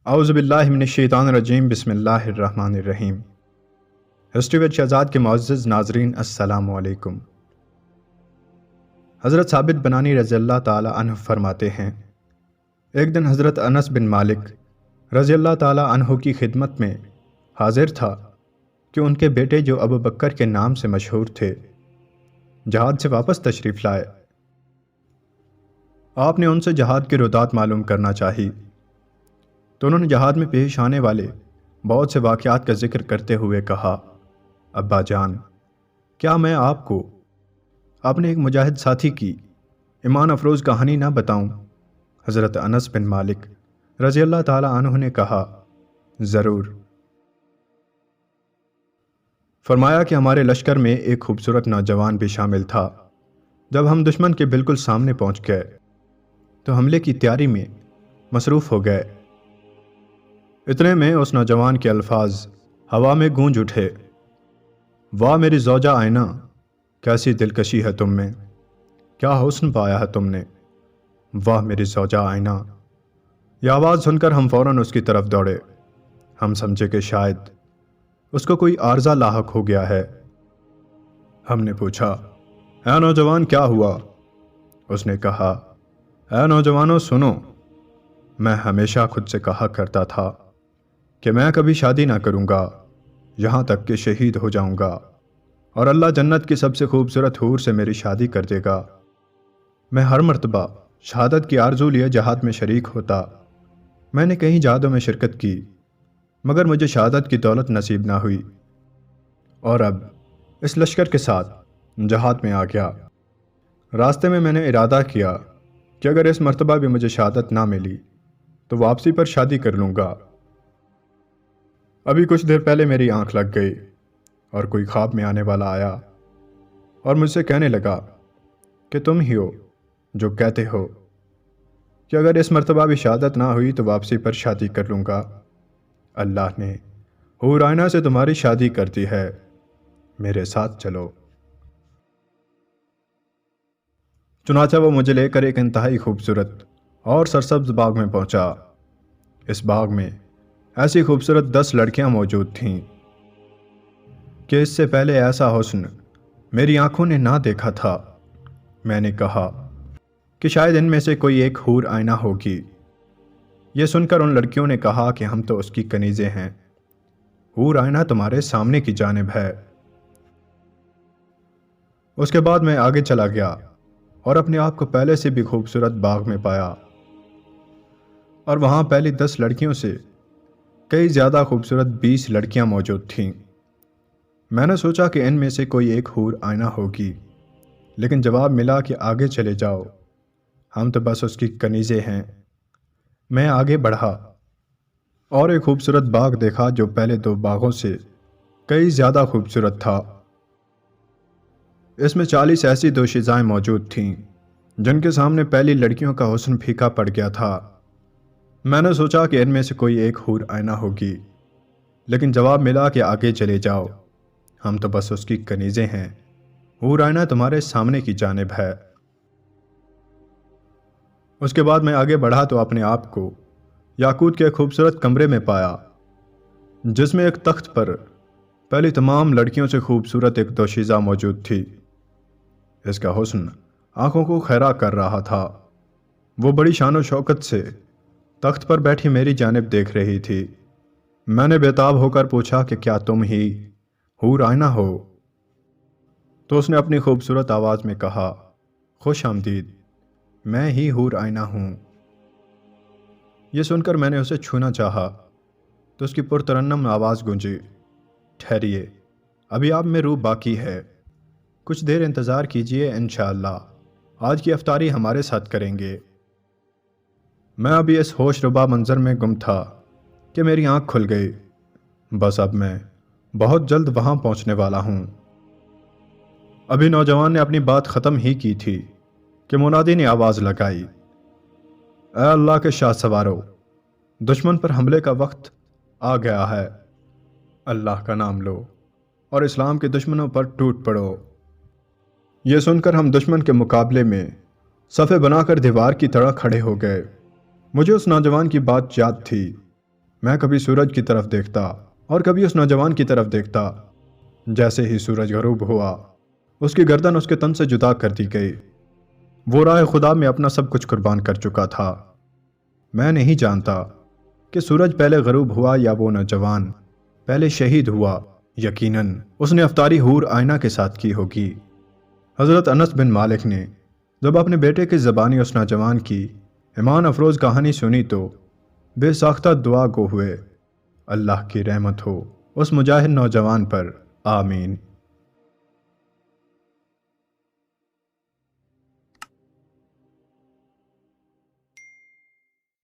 اعوذ باللہ من الشیطان الرجیم بسم اللہ الرحمن الرحیم۔ ہسٹری وتھ شہزاد کے معزز ناظرین السلام علیکم۔ حضرت ثابت بنانی رضی اللہ تعالی عنہ فرماتے ہیں، ایک دن حضرت انس بن مالک رضی اللہ تعالی عنہ کی خدمت میں حاضر تھا کہ ان کے بیٹے جو ابو بکر کے نام سے مشہور تھے جہاد سے واپس تشریف لائے۔ آپ نے ان سے جہاد کے رودات معلوم کرنا چاہی تو انہوں نے جہاد میں پیش آنے والے بہت سے واقعات کا ذکر کرتے ہوئے کہا، ابا جان، کیا میں آپ کو اپنے ایک مجاہد ساتھی کی ایمان افروز کہانی نہ بتاؤں؟ حضرت انس بن مالک رضی اللہ تعالی عنہ نے کہا، ضرور۔ فرمایا کہ ہمارے لشکر میں ایک خوبصورت نوجوان بھی شامل تھا۔ جب ہم دشمن کے بالکل سامنے پہنچ گئے تو حملے کی تیاری میں مصروف ہو گئے۔ اتنے میں اس نوجوان کے الفاظ ہوا میں گونج اٹھے، واہ میری زوجہ آئینہ، کیسی دلکشی ہے تم میں، کیا حسن پایا ہے تم نے، واہ میری زوجہ آئینہ۔ یہ آواز سن کر ہم فوراً اس کی طرف دوڑے۔ ہم سمجھے کہ شاید اس کو کوئی عارضہ لاحق ہو گیا ہے۔ ہم نے پوچھا، اے نوجوان کیا ہوا؟ اس نے کہا، اے نوجوانوں سنو، میں ہمیشہ خود سے کہا کرتا تھا کہ میں کبھی شادی نہ کروں گا یہاں تک کہ شہید ہو جاؤں گا، اور اللہ جنت کی سب سے خوبصورت حور سے میری شادی کر دے گا۔ میں ہر مرتبہ شہادت کی آرزو لیے جہاد میں شریک ہوتا۔ میں نے کئی جہادوں میں شرکت کی مگر مجھے شہادت کی دولت نصیب نہ ہوئی، اور اب اس لشکر کے ساتھ جہاد میں آ گیا۔ راستے میں نے ارادہ کیا کہ اگر اس مرتبہ بھی مجھے شہادت نہ ملی تو واپسی پر شادی کر لوں گا۔ ابھی کچھ دیر پہلے میری آنکھ لگ گئی اور کوئی خواب میں آنے والا آیا اور مجھ سے کہنے لگا کہ تم ہی ہو جو کہتے ہو کہ اگر اس مرتبہ بھی شہادت نہ ہوئی تو واپسی پر شادی کر لوں گا۔ اللہ نے حور آئینہ سے تمہاری شادی کر دی ہے، میرے ساتھ چلو۔ چنانچہ وہ مجھے لے کر ایک انتہائی خوبصورت اور سرسبز باغ میں پہنچا۔ اس باغ میں ایسی خوبصورت 10 لڑکیاں موجود تھیں کہ اس سے پہلے ایسا حسن میری آنکھوں نے نہ دیکھا تھا۔ میں نے کہا کہ شاید ان میں سے کوئی ایک حور آئینہ ہوگی۔ یہ سن کر ان لڑکیوں نے کہا کہ ہم تو اس کی کنیزیں ہیں، حور آئینہ تمہارے سامنے کی جانب ہے۔ اس کے بعد میں آگے چلا گیا اور اپنے آپ کو پہلے سے بھی خوبصورت باغ میں پایا، اور وہاں پہلی 10 لڑکیوں سے کئی زیادہ خوبصورت 20 لڑکیاں موجود تھیں۔ میں نے سوچا کہ ان میں سے کوئی ایک حور آئینہ ہوگی، لیکن جواب ملا کہ آگے چلے جاؤ، ہم تو بس اس کی کنیزیں ہیں۔ میں آگے بڑھا اور ایک خوبصورت باغ دیکھا جو پہلے 2 باغوں سے کئی زیادہ خوبصورت تھا۔ اس میں 40 ایسی دوشیزائیں موجود تھیں جن کے سامنے پہلی لڑکیوں کا حسن پھیکا پڑ گیا تھا۔ میں نے سوچا کہ ان میں سے کوئی ایک حور آئینہ ہوگی، لیکن جواب ملا کہ آگے چلے جاؤ، ہم تو بس اس کی کنیزیں ہیں، حور آئینہ تمہارے سامنے کی جانب ہے۔ اس کے بعد میں آگے بڑھا تو اپنے آپ کو یاقوت کے ایک خوبصورت کمرے میں پایا جس میں ایک تخت پر پہلی تمام لڑکیوں سے خوبصورت ایک دوشیزہ موجود تھی۔ اس کا حسن آنکھوں کو خیرہ کر رہا تھا۔ وہ بڑی شان و شوکت سے تخت پر بیٹھی میری جانب دیکھ رہی تھی۔ میں نے بےتاب ہو کر پوچھا کہ کیا تم ہی حور آئینہ ہو؟ تو اس نے اپنی خوبصورت آواز میں کہا، خوش آمدید، میں ہی حور آئینہ ہوں۔ یہ سن کر میں نے اسے چھونا چاہا تو اس کی پرترنم آواز گونجی، ٹھہریے، ابھی آپ میں روح باقی ہے، کچھ دیر انتظار کیجئے، انشاءاللہ آج کی افطاری ہمارے ساتھ کریں گے۔ میں ابھی اس ہوش ربا منظر میں گم تھا کہ میری آنکھ کھل گئی۔ بس اب میں بہت جلد وہاں پہنچنے والا ہوں۔ ابھی نوجوان نے اپنی بات ختم ہی کی تھی کہ منادی نے آواز لگائی، اے اللہ کے شاہ سوارو، دشمن پر حملے کا وقت آ گیا ہے، اللہ کا نام لو اور اسلام کے دشمنوں پر ٹوٹ پڑو۔ یہ سن کر ہم دشمن کے مقابلے میں صفیں بنا کر دیوار کی طرح کھڑے ہو گئے۔ مجھے اس نوجوان کی بات یاد تھی میں کبھی سورج کی طرف دیکھتا اور کبھی اس نوجوان کی طرف دیکھتا۔ جیسے ہی سورج غروب ہوا، اس کی گردن اس کے تن سے جدا کر دی گئی۔ وہ راہ خدا میں اپنا سب کچھ قربان کر چکا تھا۔ میں نہیں جانتا کہ سورج پہلے غروب ہوا یا وہ نوجوان پہلے شہید ہوا۔ یقیناً اس نے افطاری حور آئینہ کے ساتھ کی ہوگی۔ حضرت انس بن مالک نے جب اپنے بیٹے کی زبانی اس نوجوان کی ایمان افروز کہانی سنی تو بے ساختہ دعا گو ہوئے، اللہ کی رحمت ہو اس مجاہد نوجوان پر، آمین۔